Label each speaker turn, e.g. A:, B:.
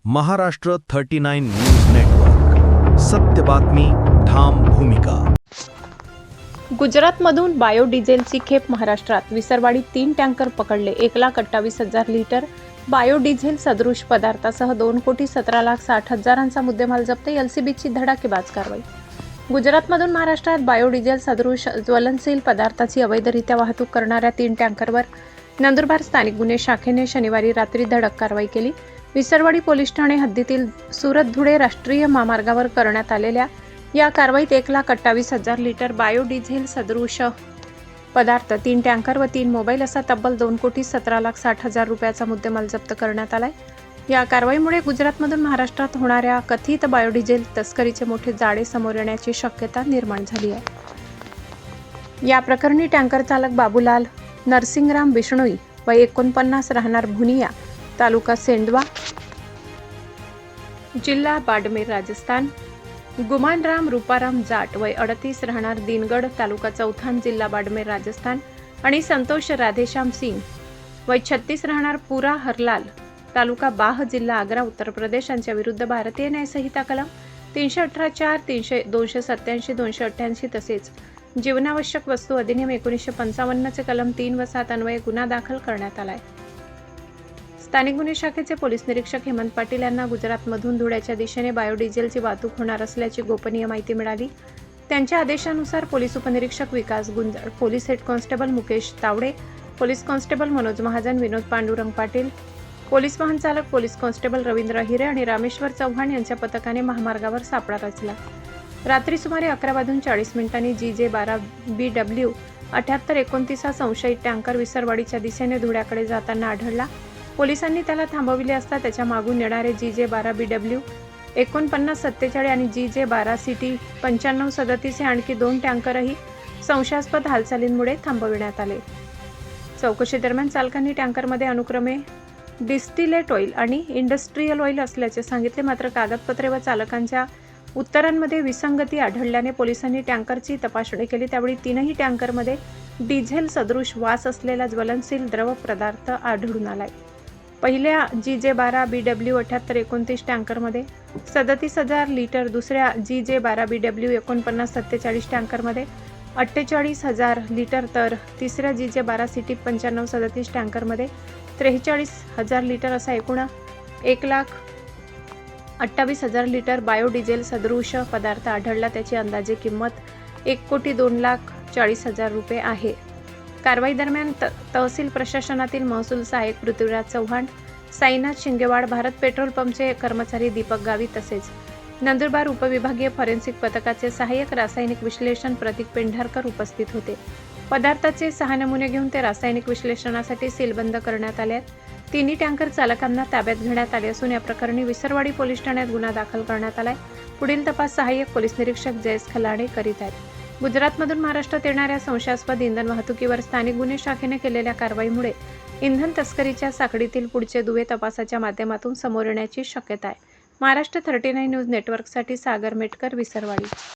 A: Maharashtra 39 news network. सत्य बातमी, ठाम भूमिका.
B: गुजरातमधून बायोडिझेलची खेप महाराष्ट्रात. विसरवाडीत 3 टँकर पकडले. 1,28,000 लिटर बायोडिझेल सदृश पदार्थासह 2,17,60,000चा मुद्देमाल जप्त. एलसीबीची धडाकेबाज कारवाई. गुजरातमधून महाराष्ट्रात बायोडिझेल सदृश ज्वलनशील पदार्थाची अवैधरित्या वाहतूक करणाऱ्या 3 टँकरवर नंदुरबार स्थानिक गुन्हे शाखेने शनिवारी रात्री धडक कारवाई केली. विसरवाडी पोलीस ठाणे हद्दीतील सुरत-धुळे राष्ट्रीय महामार्गावर करण्यात आलेल्या या कारवाईत 1,28,000 लिटर बायोडिझेल सदृश पदार्थ, 3 टँकर व 3 मोबाईल असा तब्बल 2,17,60,000 रुपयाचा मुद्देमाल जप्त करण्यात आलाय. या कारवाईमुळे गुजरातमधून महाराष्ट्रात होणाऱ्या कथित बायोडिझेल तस्करीचे मोठे जाळे समोर येण्याची शक्यता निर्माण झाली आहे. या प्रकरणी टँकर चालक बाबूलाल नरसिंगराम बिष्णोई वय 49 राहणार भुनिया, तालुका सेंडवा, जिल्हा बाडमेर राजस्थान, गुमानराम रूपाराम जाट वय 38 राहणार दिनगड, तालुका चौथान, जिल्हा बाडमेर राजस्थान आणि संतोष राधेश्याम सिंग वय 36 राहणार पुरा हरलाल, तालुका बाह, जिल्हा आग्रा, उत्तर प्रदेश यांच्या विरुद्ध भारतीय न्याय संहिता कलम 318, 287, 288 तसेच जीवनावश्यक वस्तू अधिनियम 1955 चे कलम 3 व 7 अन्वये गुन्हा दाखल करण्यात आलाय. स्थानिक गुन्हे शाखेचे पोलीस निरीक्षक हेमंत पाटील यांना गुजरातमधून धुळ्याच्या दिशेने बायोडिझेलची वाहतूक होणार असल्याची गोपनीय माहिती मिळाली. त्यांच्या आदेशानुसार पोलीस उपनिरीक्षक Vikas Gunjal, police head constable Mukesh Tawde, police constable Manoj Mahajan, Vinod Pandurang Patil, police वाहन चालक पोलीस कॉन्स्टेबल रवींद्र हिरे आणि रामेश्वर चव्हाण यांच्या पथकाने महामार्गावर सापळा रचला. रात्री सुमारे 11:40 GJ12 BW 7829 हा संशयित टँकर विसरवाडीच्या दिशेने धुळ्याकडे जाताना आढळला. पोलिसांनी त्याला थांबविले असता त्याच्या मागून येणारे GJ12 BW 4947 आणि GJ12 CT 9537 हे आणखी 2 टँकरही संशयास्पद हालचालींमुळे थांबविण्यात आले. चौकशी दरम्यान चालकांनी टँकरमध्ये अनुक्रमे डिस्टिलेट ऑइल आणि इंडस्ट्रियल ऑइल असल्याचे सांगितले. मात्र कागदपत्रे व चालकांच्या उत्तरांमध्ये विसंगती आढळल्याने पोलिसांनी टँकरची तपासणी केली. त्यावेळी 3ही टँकरमध्ये डिझेल सदृश वास असलेला ज्वलनशील द्रव पदार्थ आढळून आलाय. पहिल्या GJ12 BW 7829 टँकरमध्ये 37,000 लिटर, दुसऱ्या GJ12 BW 4947 टँकरमध्ये 48,000 लिटर तर तिसऱ्या GJ12 CT 9537 टँकरमध्ये 43,000 लिटर असा एकूण 1,28,000 लिटर बायोडिझेल सदृश पदार्थ आढळला. त्याची अंदाजे किंमत 1,40,40,000 रुपये आहे. कारवाई दरम्यान तहसील प्रशासनातील महसूल सहाय्यक पृथ्वीराज चव्हाण, साईनाथ शिंगेवाड, भारत पेट्रोल पंपचे कर्मचारी दीपक गावी तसेच नंदुरबार उपविभागीय फॉरेन्सिक पथकाचे सहाय्यक रासायनिक विश्लेषण प्रतीक पेंढारकर उपस्थित होते. पदार्थाचे 6 नमुने घेऊन ते रासायनिक विश्लेषणासाठी सीलबंद करण्यात आले. 3ही टँकर चालकांना ताब्यात घेण्यात आले असून या प्रकरणी विसरवाडी पोलीस ठाण्यात गुन्हा दाखल करण्यात आलाय. पुढील तपास सहाय्यक पोलीस निरीक्षक जयेश खलाणे करीत आहेत. गुजरातमधून महाराष्ट्रात येणाऱ्या संशयास्पद इंधन वाहतुकीवर स्थानिक गुन्हे शाखेने केलेल्या कारवाईमुळे इंधन तस्करीच्या साखळीतील पुढचे दुवे तपासाच्या माध्यमातून समोर येण्याची शक्यता आहे. महाराष्ट्र 39 न्यूज नेटवर्कसाठी सागर मेटकर, विसरवाडी.